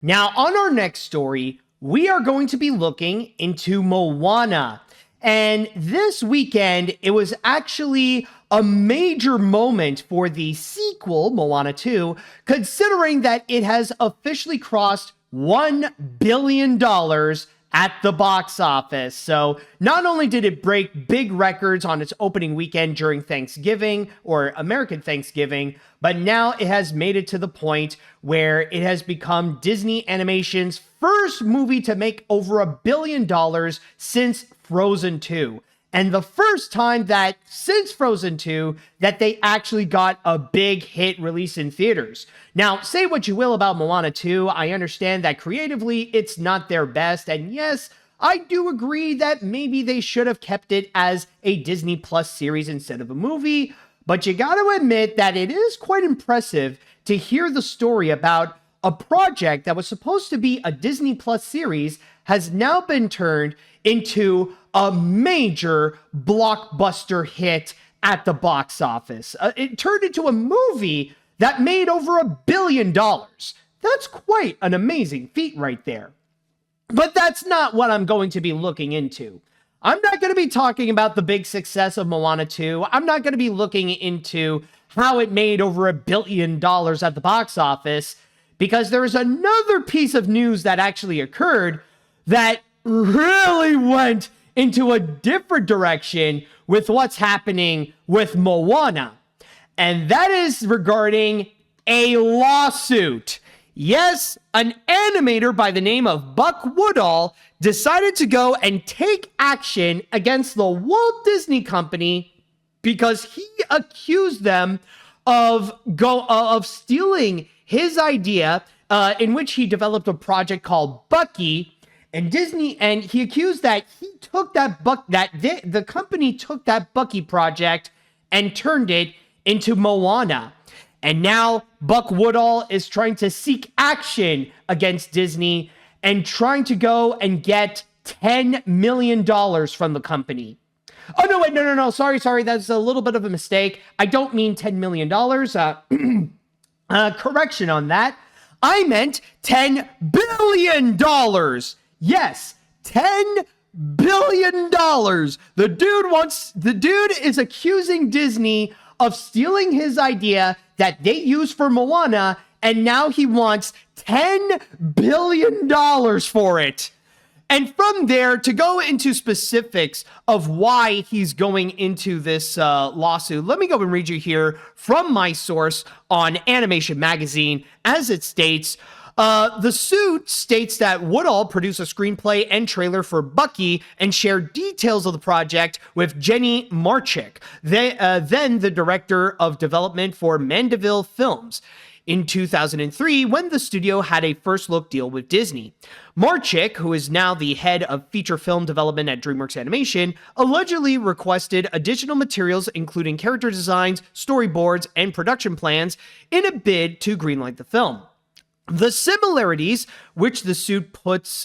Now, on our next story, we are going to be looking into Moana. And this weekend, it was actually a major moment for the sequel, Moana 2, considering that it has officially crossed $1 billion at the box office. So not only did it break big records on its opening weekend during Thanksgiving or American Thanksgiving, but now it has made it to the point where it has become Disney Animation's first movie to make over $1 billion since Frozen 2. And the first time that since Frozen 2 that they actually got a big hit release in theaters. Now, say what you will about Moana 2, I understand that creatively it's not their best, and yes, I do agree that maybe they should have kept it as a Disney Plus series instead of a movie, but you gotta admit that it is quite impressive to hear the story about a project that was supposed to be a Disney Plus series has now been turned into a major blockbuster hit at the box office. It turned into a movie that made over $1 billion. That's quite an amazing feat right there. But that's not what I'm going to be looking into. I'm not going to be talking about the big success of Moana 2. I'm not going to be looking into how it made over $1 billion at the box office, because there is another piece of news that actually occurred that really went into a different direction with what's happening with Moana. And that is regarding a lawsuit. Yes, an animator by the name of Buck Woodall decided to go and take action against the Walt Disney Company because he accused them of stealing his idea in which he developed a project called Bucky. And he accused that he took the company took that Bucky project and turned it into Moana. And now Buck Woodall is trying to seek action against Disney and trying to go and get $10 million from the company. Oh, no, wait, no. Sorry. That's a little bit of a mistake. I don't mean $10 million. Correction on that. I meant $10 billion. Yes, $10 billion. The dude is accusing Disney of stealing his idea that they used for Moana, and now he wants $10 billion for it. And from there, to go into specifics of why he's going into this lawsuit, let me go and read you here from my source on Animation Magazine. As it states, the suit states that Woodall produced a screenplay and trailer for Bucky and shared details of the project with Jenny Marchick, then the director of development for Mandeville Films, in 2003 when the studio had a first look deal with Disney. Marchick, who is now the head of feature film development at DreamWorks Animation, allegedly requested additional materials including character designs, storyboards, and production plans in a bid to greenlight the film. The similarities, which the suit puts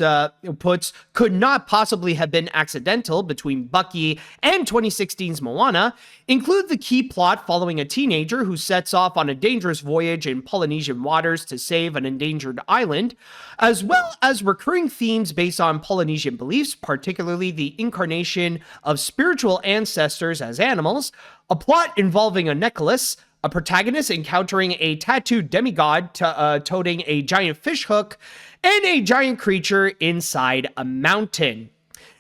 could not possibly have been accidental between Bucky and 2016's Moana, include the key plot following a teenager who sets off on a dangerous voyage in Polynesian waters to save an endangered island, as well as recurring themes based on Polynesian beliefs, particularly the incarnation of spiritual ancestors as animals, a plot involving a necklace, a protagonist encountering a tattooed demigod toting a giant fish hook, and a giant creature inside a mountain.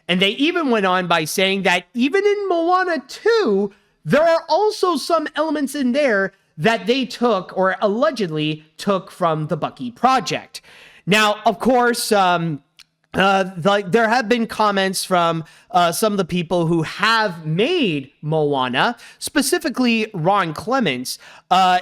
And they even went on by saying that even in Moana 2, there are also some elements in there that they took or allegedly took from the Bucky project. Now, of course, there have been comments from some of the people who have made Moana, specifically Ron Clements,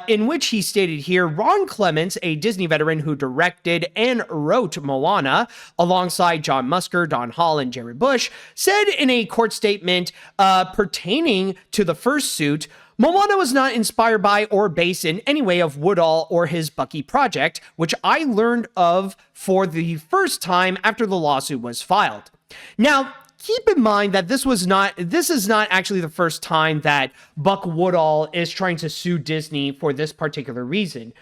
in which he stated here, Ron Clements, a Disney veteran who directed and wrote Moana alongside John Musker, Don Hall, and Jared Bush, said in a court statement pertaining to the first suit, Moana was not inspired by or based in any way of Woodall or his Bucky project, which I learned of for the first time after the lawsuit was filed. Now, keep in mind that this is not actually the first time that Buck Woodall is trying to sue Disney for this particular reason.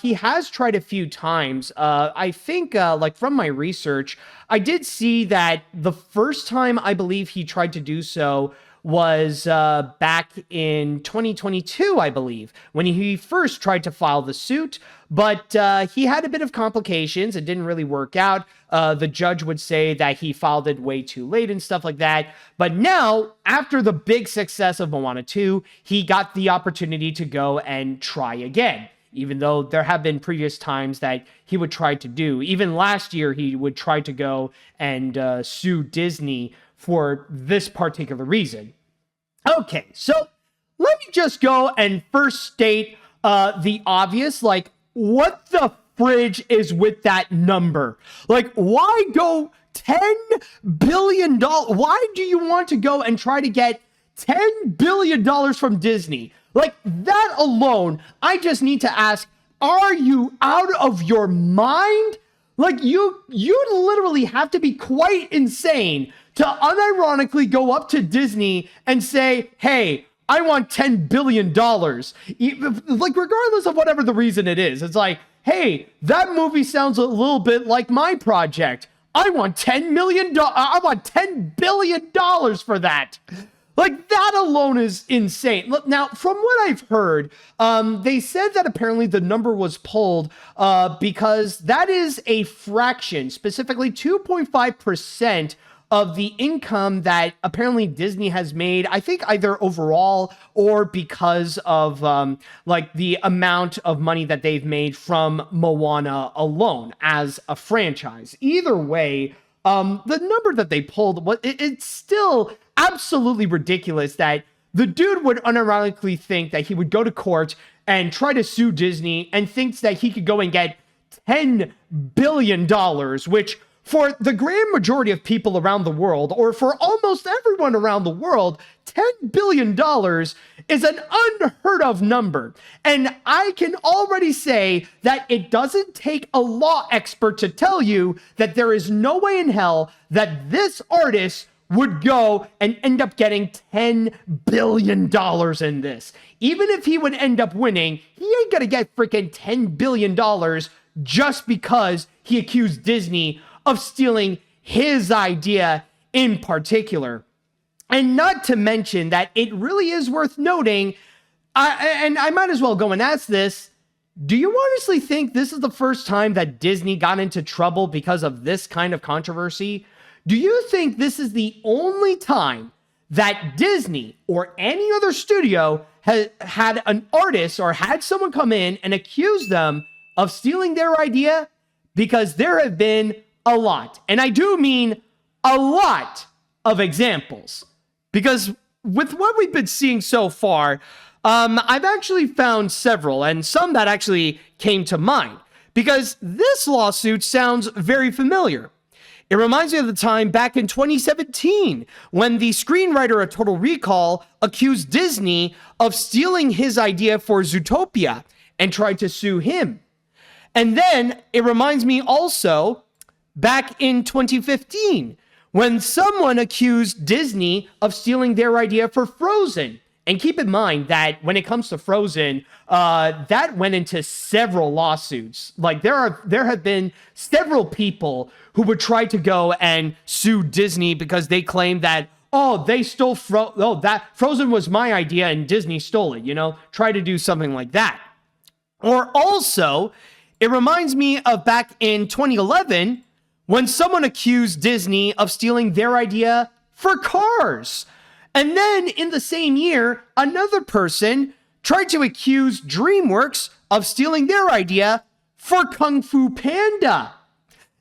He has tried a few times. I think, like from my research, I did see that the first time I believe he tried to do so was back in 2022, I believe, when he first tried to file the suit. But he had a bit of complications. It didn't really work out. The judge would say that he filed it way too late and stuff like that. But now, after the big success of Moana 2, he got the opportunity to go and try again. Even though there have been previous times that he would try to do. Even last year, he would try to go and sue Disney for this particular reason. Okay, so let me just go and first state the obvious, like, what the fridge is with that number? Like, why go $10 billion? Why do you want to go and try to get $10 billion from Disney? Like, that alone, I just need to ask, are you out of your mind? Like, you literally have to be quite insane to unironically go up to Disney and say, hey, I want $10 billion. Like, regardless of whatever the reason it is, it's like, hey, that movie sounds a little bit like my project. I want $10 billion for that. Like, that alone is insane. Look, now, from what I've heard, they said that apparently the number was pulled because that is a fraction, specifically 2.5% of the income that apparently Disney has made, I think either overall or because of like the amount of money that they've made from Moana alone as a franchise. Either way, the number that they pulled, it's still absolutely ridiculous that the dude would unironically think that he would go to court and try to sue Disney and thinks that he could go and get $10 billion, which for the grand majority of people around the world, or for almost everyone around the world, $10 billion is an unheard of number. And I can already say that it doesn't take a law expert to tell you that there is no way in hell that this artist would go and end up getting $10 billion in this. Even if he would end up winning, he ain't gonna get freaking $10 billion just because he accused Disney of stealing his idea in particular. And not to mention that it really is worth noting, and I might as well go and ask this, do you honestly think this is the first time that Disney got into trouble because of this kind of controversy? Do you think this is the only time that Disney or any other studio has had an artist or had someone come in and accuse them of stealing their idea? Because there have been a lot, and I do mean a lot of examples. Because with what we've been seeing so far, I've actually found several, and some that actually came to mind. Because this lawsuit sounds very familiar. It reminds me of the time back in 2017 when the screenwriter of Total Recall accused Disney of stealing his idea for Zootopia and tried to sue him. And then it reminds me also back in 2015 when someone accused Disney of stealing their idea for Frozen. And keep in mind that when it comes to Frozen, that went into several lawsuits. Like there have been several people who would try to go and sue Disney because they claim that, oh, they stole that Frozen was my idea and Disney stole it, try to do something like that. Or also, it reminds me of back in 2011 when someone accused Disney of stealing their idea for Cars. And then in the same year, another person tried to accuse DreamWorks of stealing their idea for Kung Fu Panda.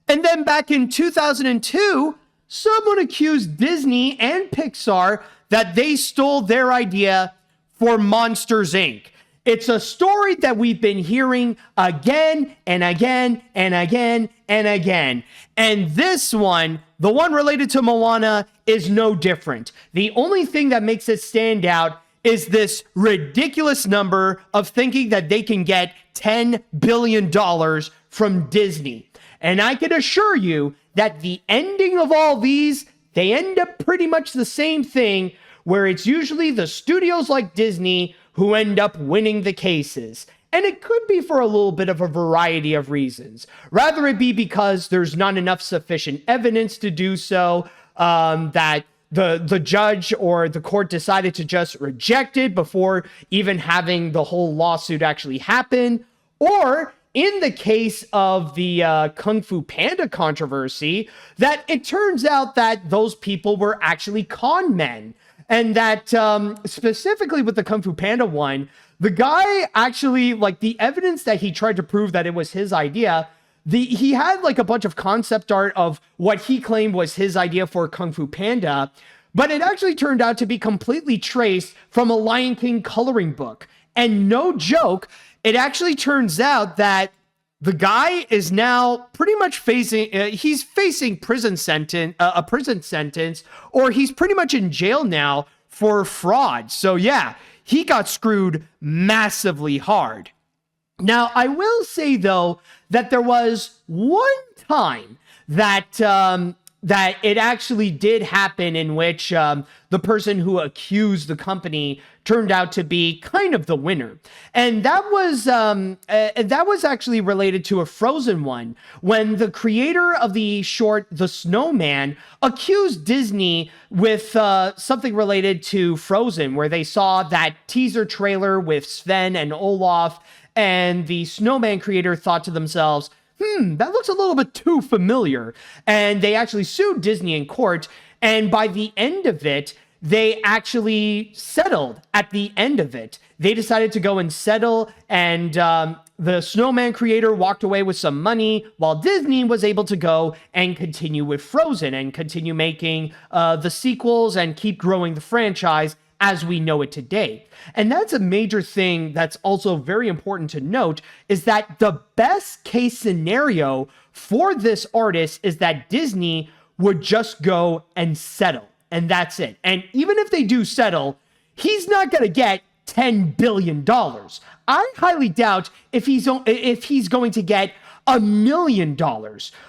And then back in 2002, someone accused Disney and Pixar that they stole their idea for Monsters, Inc. It's a story that we've been hearing again and again and again and again. And this one, the one related to Moana, is no different. The only thing that makes it stand out is this ridiculous number of thinking that they can get $10 billion from Disney. And I can assure you that the ending of all these they end up pretty much the same thing, where it's usually the studios like Disney who end up winning the cases. And it could be for a little bit of a variety of reasons. Rather it be because there's not enough sufficient evidence to do so, that the judge or the court decided to just reject it before even having the whole lawsuit actually happen. Or in the case of the Kung Fu Panda controversy, that it turns out that those people were actually con men. And that specifically with the Kung Fu Panda one, the guy actually, like, the evidence that he tried to prove that it was his idea, he had like a bunch of concept art of what he claimed was his idea for Kung Fu Panda, but it actually turned out to be completely traced from a Lion King coloring book. And no joke, it actually turns out that the guy is now pretty much facing, he's facing a prison sentence, or he's pretty much in jail now for fraud. So yeah, he got screwed massively hard. Now, I will say, though, that there was one time that that it actually did happen in which the person who accused the company turned out to be kind of the winner. And that was actually related to a Frozen one, when the creator of the short The Snowman accused Disney with something related to Frozen, where they saw that teaser trailer with Sven and Olaf, and the Snowman creator thought to themselves, that looks a little bit too familiar. And they actually sued Disney in court. And by the end of it, they actually settled at the end of it. They decided to go and settle, and the Snowman creator walked away with some money, while Disney was able to go and continue with Frozen and continue making the sequels and keep growing the franchise as we know it today. And that's a major thing that's also very important to note, is that the best case scenario for this artist is that Disney would just go and settle, and that's it. And even if they do settle, he's not going to get $10 billion. I highly doubt if he's going to get $1 million.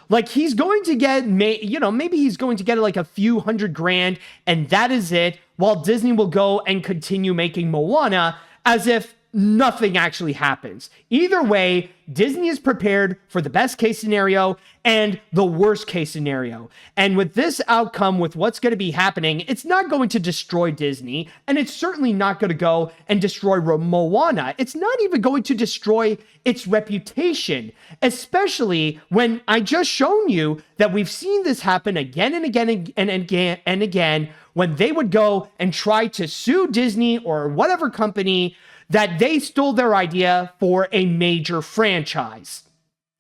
Like, he's going to get, maybe he's going to get like a few $100,000, and that is it, while Disney will go and continue making Moana as if nothing actually happens. Either way, Disney is prepared for the best case scenario and the worst case scenario. And with this outcome, with what's going to be happening, it's not going to destroy Disney, and it's certainly not going to go and destroy Moana. It's not even going to destroy its reputation, especially when I just shown you that we've seen this happen again and again and again and again, when they would go and try to sue Disney or whatever company that they stole their idea for a major franchise.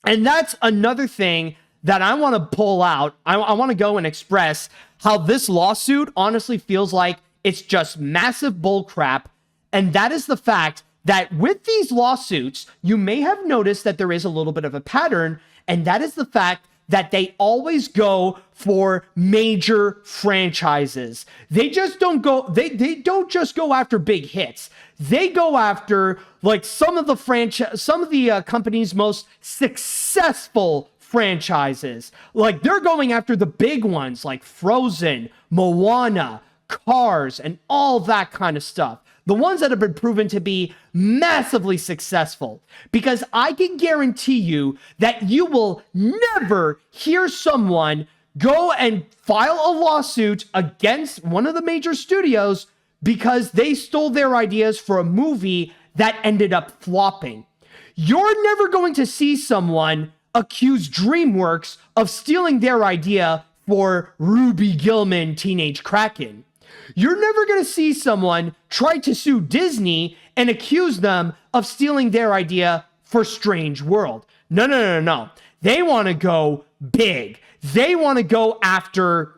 And that's another thing that I want to pull out. I want to go and express how this lawsuit honestly feels like it's just massive bullcrap. And that is the fact that with these lawsuits, you may have noticed that there is a little bit of a pattern, and that is the fact that they always go for major franchises. They just don't go, they don't just go after big hits. They go after like some of the company's most successful franchises. Like, they're going after the big ones like Frozen, Moana, Cars, and all that kind of stuff. The ones that have been proven to be massively successful. Because I can guarantee you that you will never hear someone go and file a lawsuit against one of the major studios because they stole their ideas for a movie that ended up flopping. You're never going to see someone accuse DreamWorks of stealing their idea for Ruby Gillman Teenage Kraken. You're never going to see someone try to sue Disney and accuse them of stealing their idea for Strange World. No. They want to go big. They want to go after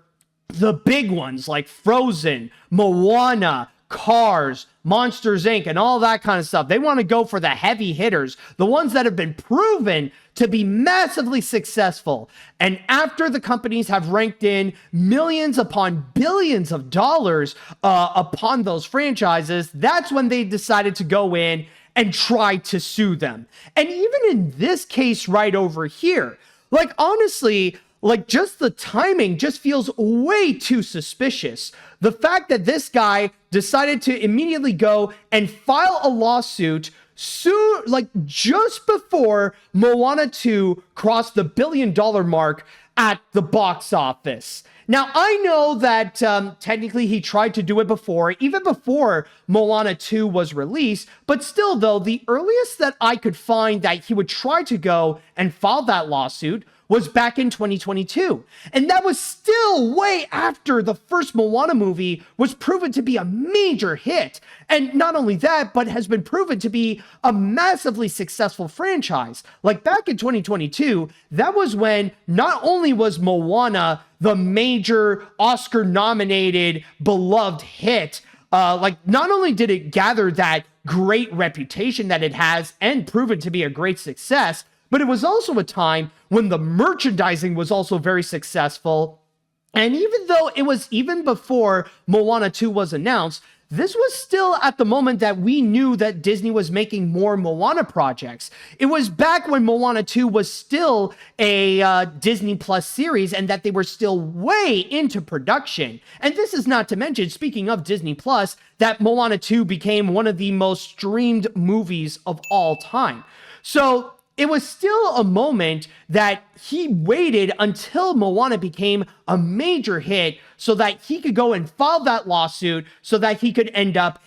the big ones like Frozen, Moana, Cars, Monsters, Inc., and all that kind of stuff. They want to go for the heavy hitters, the ones that have been proven to be massively successful. And after the companies have ranked in millions upon billions of dollars upon those franchises, that's when they decided to go in and try to sue them. And even in this case right over here, like, honestly, Like, just the timing just feels way too suspicious. The fact that this guy decided to immediately go and file a lawsuit soon, like just before Moana 2 crossed the $1 billion mark at the box office. Now, I know that technically he tried to do it before, even before Moana 2 was released, but still, though, the earliest that I could find that he would try to go and file that lawsuit was back in 2022. And that was still way after the first Moana movie was proven to be a major hit. And not only that, but has been proven to be a massively successful franchise. Like back in 2022, that was when not only was Moana the major Oscar-nominated, beloved hit, like not only did it gather that great reputation that it has and proven to be a great success, but it was also a time when the merchandising was also very successful. And even though it was even before Moana 2 was announced, this was still at the moment that we knew that Disney was making more Moana projects. It was back when Moana 2 was still a Disney Plus series and that they were still way into production. And this is not to mention, speaking of Disney Plus, that Moana 2 became one of the most streamed movies of all time. So it was still a moment that he waited until Moana became a major hit so that he could go and file that lawsuit so that he could end up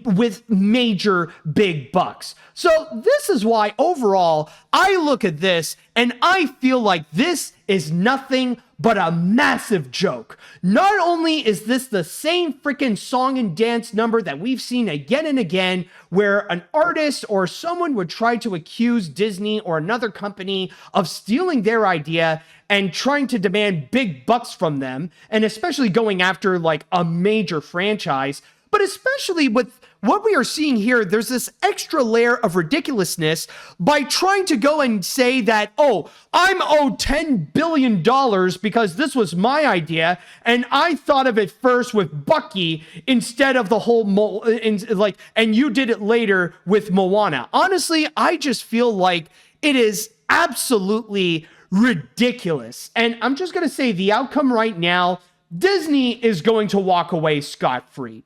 with major big bucks. So this is why overall I look at this and I feel like this is nothing but a massive joke. Not only is this the same freaking song and dance number that we've seen again and again, where an artist or someone would try to accuse Disney or another company of stealing their idea and trying to demand big bucks from them, and especially going after like a major franchise, but especially with what we are seeing here, there's this extra layer of ridiculousness by trying to go and say that, oh, I'm owed $10 billion because this was my idea, and I thought of it first with Bucky instead of the whole, and you did it later with Moana. Honestly, I just feel like it is absolutely ridiculous. And I'm just going to say the outcome right now, Disney is going to walk away scot-free.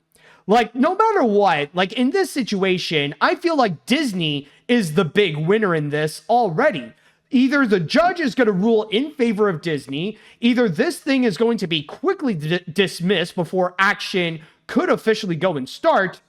Like, no matter what, like in this situation, I feel like Disney is the big winner in this already. Either the judge is going to rule in favor of Disney, either this thing is going to be quickly dismissed before action could officially go and start,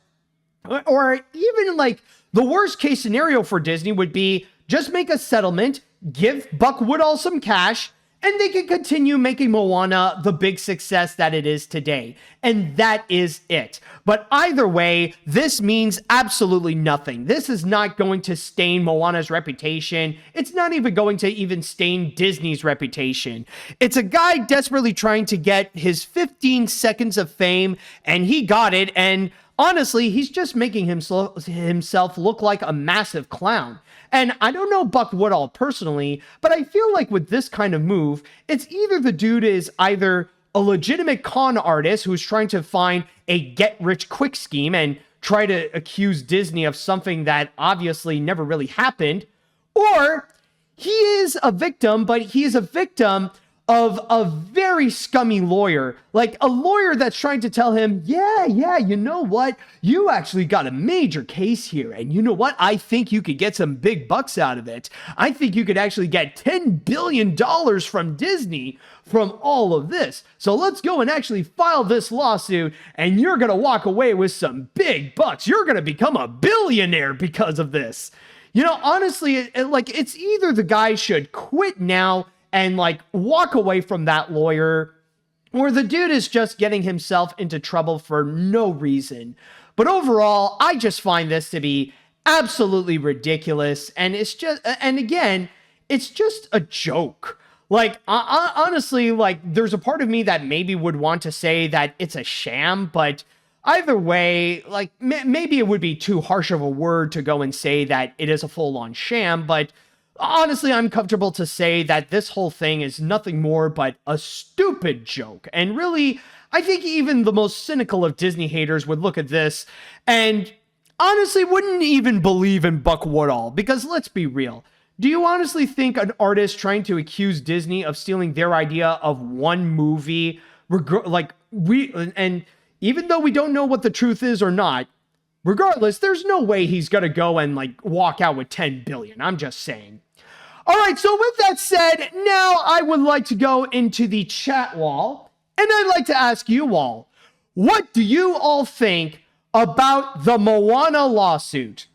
or even like the worst case scenario for Disney would be just make a settlement, give Buck Woodall some cash, and they can continue making Moana the big success that it is today. And that is it. But either way, this means absolutely nothing. This is not going to stain Moana's reputation. It's not even going to even stain Disney's reputation. It's a guy desperately trying to get his 15 seconds of fame, and he got it. And honestly, he's just making himself look like a massive clown. And I don't know Buck Woodall personally, but I feel like with this kind of move, it's either the dude is either a legitimate con artist who's trying to find a get-rich-quick scheme and try to accuse Disney of something that obviously never really happened, or he is a victim, but he is a victim of a very scummy lawyer, like a lawyer that's trying to tell him, yeah, you know what? You actually got a major case here. And you know what? I think you could get some big bucks out of it. I think you could actually get $10 billion from Disney from all of this. So let's go and actually file this lawsuit and you're going to walk away with some big bucks. You're going to become a billionaire because of this. You know, honestly, it's either the guy should quit now and like walk away from that lawyer, or the dude is just getting himself into trouble for no reason. But overall, I just find this to be absolutely ridiculous. And it's just, and again, it's just a joke. Like, honestly, like there's a part of me that maybe would want to say that it's a sham, but either way, like maybe it would be too harsh of a word to go and say that it is a full-on sham, but honestly, I'm comfortable to say that this whole thing is nothing more but a stupid joke. And really, I think even the most cynical of Disney haters would look at this and honestly wouldn't even believe in Buck Woodall. Because let's be real, Do you honestly think an artist trying to accuse Disney of stealing their idea of one movie, and even though we don't know what the truth is or not, regardless, there's no way he's going to go and like walk out with 10 billion. I'm just saying. All right, so with that said, now I would like to go into the chat wall, and I'd like to ask you all, what do you all think about the Moana lawsuit?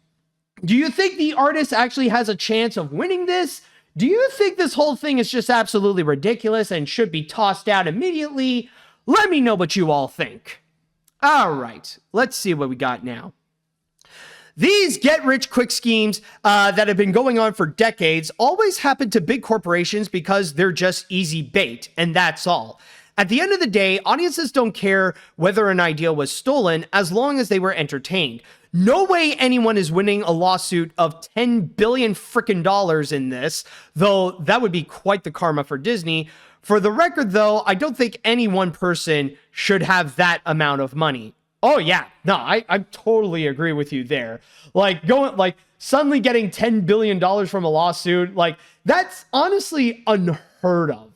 Do you think the artist actually has a chance of winning this? Do you think this whole thing is just absolutely ridiculous and should be tossed out immediately? Let me know what you all think. All right, let's see what we got now. These get-rich-quick schemes that have been going on for decades always happen to big corporations because they're just easy bait, and that's all. At the end of the day, audiences don't care whether an idea was stolen as long as they were entertained. No way anyone is winning a lawsuit of $10 billion frickin' dollars in this, though that would be quite the karma for Disney. For the record, though, I don't think any one person should have that amount of money. Oh, yeah. No, I totally agree with you there. Suddenly getting $10 billion from a lawsuit, that's honestly unheard of.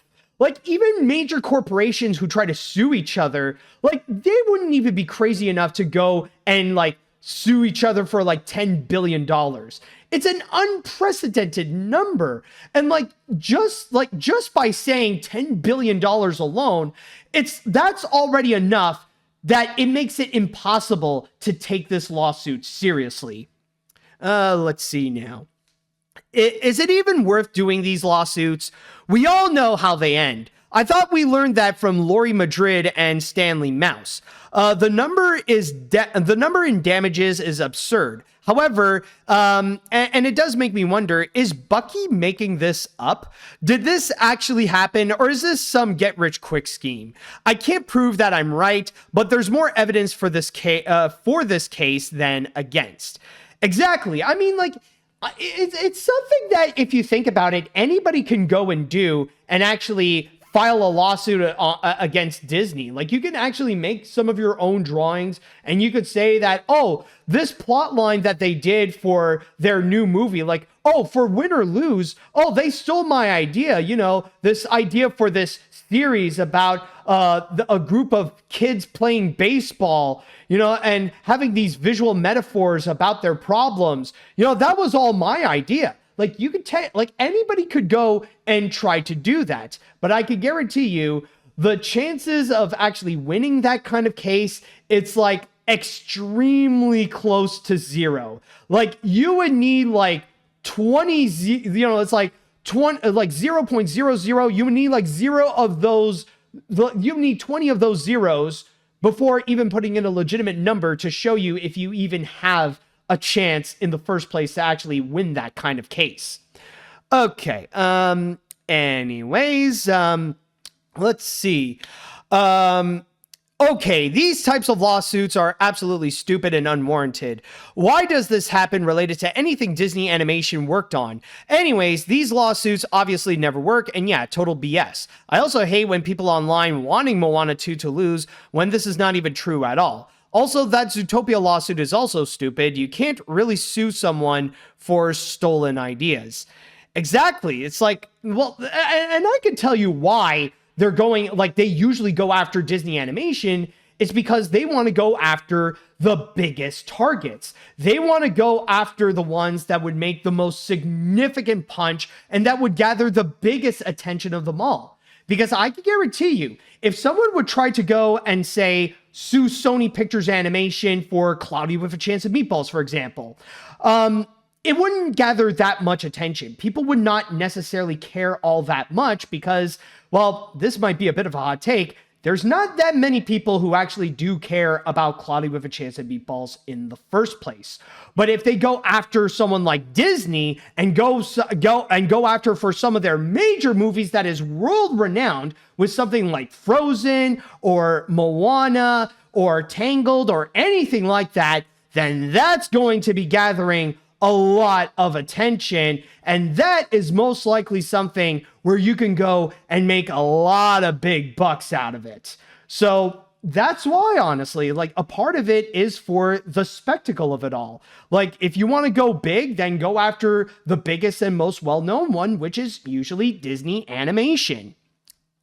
Even major corporations who try to sue each other, they wouldn't even be crazy enough to go and, sue each other for, $10 billion. It's an unprecedented number. And, just by saying $10 billion alone, that's already enough that it makes it impossible to take this lawsuit seriously. Let's see now. Is it even worth doing these lawsuits? We all know how they end. I thought we learned that from Lori Madrid and Stanley Mouse. The number in damages is absurd. However, and it does make me wonder, is Bucky making this up? Did this actually happen, or is this some get-rich-quick scheme? I can't prove that I'm right, but there's more evidence for this case than against. Exactly. I mean, it's something that, if you think about it, anybody can go and do and actually file a lawsuit against Disney. You can actually make some of your own drawings, and you could say that, oh, this plot line that they did for their new movie, for Win or Lose, oh, they stole my idea, this idea for this series about a group of kids playing baseball, and having these visual metaphors about their problems. That was all my idea. You could anybody could go and try to do that, but I could guarantee you the chances of actually winning that kind of case, it's extremely close to zero. You would need 20, it's 20, 0.00. You would need zero of those. You need 20 of those zeros before even putting in a legitimate number to show you if you even have a chance in the first place to actually win that kind of case. Okay. Anyways, let's see. Okay, these types of lawsuits are absolutely stupid and unwarranted. Why does this happen related to anything Disney Animation worked on? Anyways, these lawsuits obviously never work, and yeah, total BS. I also hate when people online wanting Moana 2 to lose when this is not even true at all. Also, that Zootopia lawsuit is also stupid. You can't really sue someone for stolen ideas. Exactly. It's and I can tell you why they're going, they usually go after Disney Animation. It's because they want to go after the biggest targets. They want to go after the ones that would make the most significant punch and that would gather the biggest attention of them all. Because I can guarantee you, if someone would try to go and say, sue Sony Pictures Animation for Cloudy with a Chance of Meatballs, for example, it wouldn't gather that much attention. People would not necessarily care all that much because, well, this might be a bit of a hot take. There's not that many people who actually do care about Cloudy with a Chance of Meatballs in the first place. But if they go after someone like Disney and go after for some of their major movies that is world renowned with something like Frozen or Moana or Tangled or anything like that, then that's going to be gathering a lot of attention, and that is most likely something where you can go and make a lot of big bucks out of it. So that's why, honestly, like a part of it is for the spectacle of it all. Like, if you want to go big, then go after the biggest and most well-known one, which is usually Disney animation.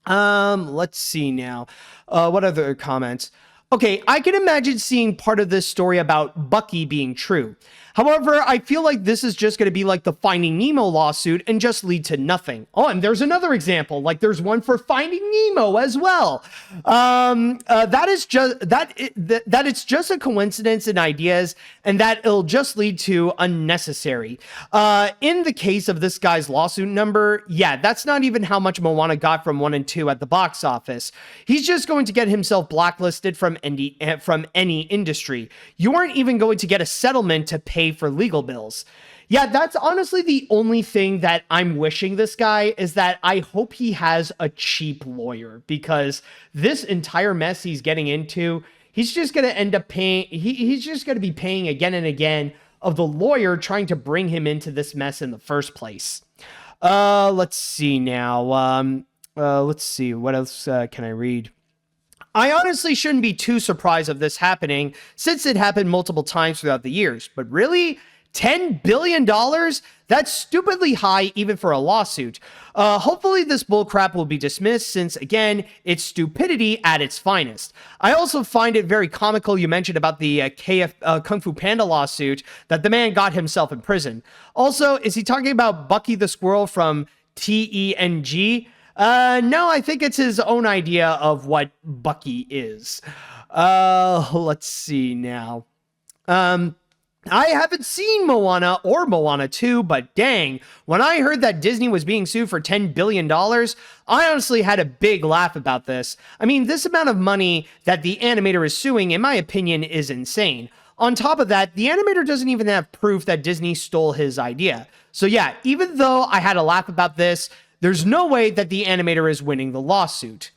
Let's see now. What other comments? Okay, I can imagine seeing part of this story about Bucky being true. However, I feel like this is just going to be like the Finding Nemo lawsuit and just lead to nothing. Oh, and there's another example. Like there's one for Finding Nemo as well. That is just that it's just a coincidence in ideas, and that it'll just lead to unnecessary. In the case of this guy's lawsuit number, yeah, that's not even how much Moana got from 1 and 2 at the box office. He's just going to get himself blacklisted from any industry. You aren't even going to get a settlement to pay for legal bills. Yeah, that's honestly the only thing that I'm wishing this guy is that I hope he has a cheap lawyer, because this entire mess he's getting into, he's just going to end up paying. He's just going to be paying again and again of the lawyer trying to bring him into this mess in the first place. Let's see now. Let's see. What else can I read? I honestly shouldn't be too surprised of this happening, since it happened multiple times throughout the years. But really? $10 billion? That's stupidly high even for a lawsuit. Hopefully this bullcrap will be dismissed, since, again, it's stupidity at its finest. I also find it very comical you mentioned about the Kung Fu Panda lawsuit, that the man got himself in prison. Also, is he talking about Bucky the Squirrel from TENG? No, I think it's his own idea of what Bucky is. Let's see now. I haven't seen Moana or Moana 2, but dang, when I heard that Disney was being sued for $10 billion, I honestly had a big laugh about this. I mean, this amount of money that the animator is suing, in my opinion, is insane. On top of that, the animator doesn't even have proof that Disney stole his idea. So yeah, even though I had a laugh about this, there's no way that the animator is winning the lawsuit.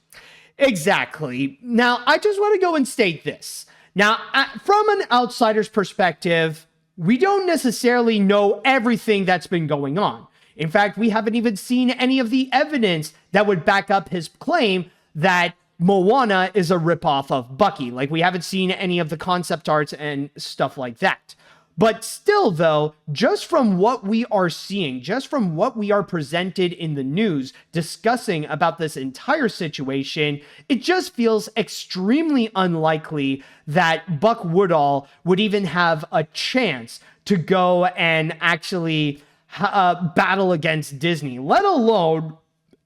Exactly. Now, I just want to go and state this. Now, from an outsider's perspective, we don't necessarily know everything that's been going on. In fact, we haven't even seen any of the evidence that would back up his claim that Moana is a ripoff of Bucky. Like, we haven't seen any of the concept arts and stuff like that. But still, though, just from what we are seeing, just from what we are presented in the news discussing about this entire situation, it just feels extremely unlikely that Buck Woodall would even have a chance to go and actually battle against Disney, let alone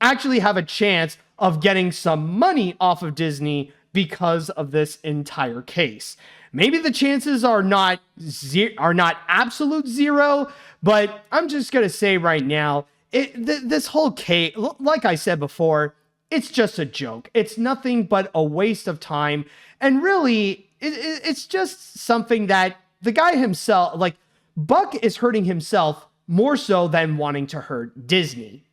actually have a chance of getting some money off of Disney because of this entire case. Maybe the chances are not absolute zero, but I'm just going to say right now, this whole case, like I said before, it's just a joke. It's nothing but a waste of time. And really, it's just something that the guy himself, like Buck, is hurting himself more so than wanting to hurt Disney.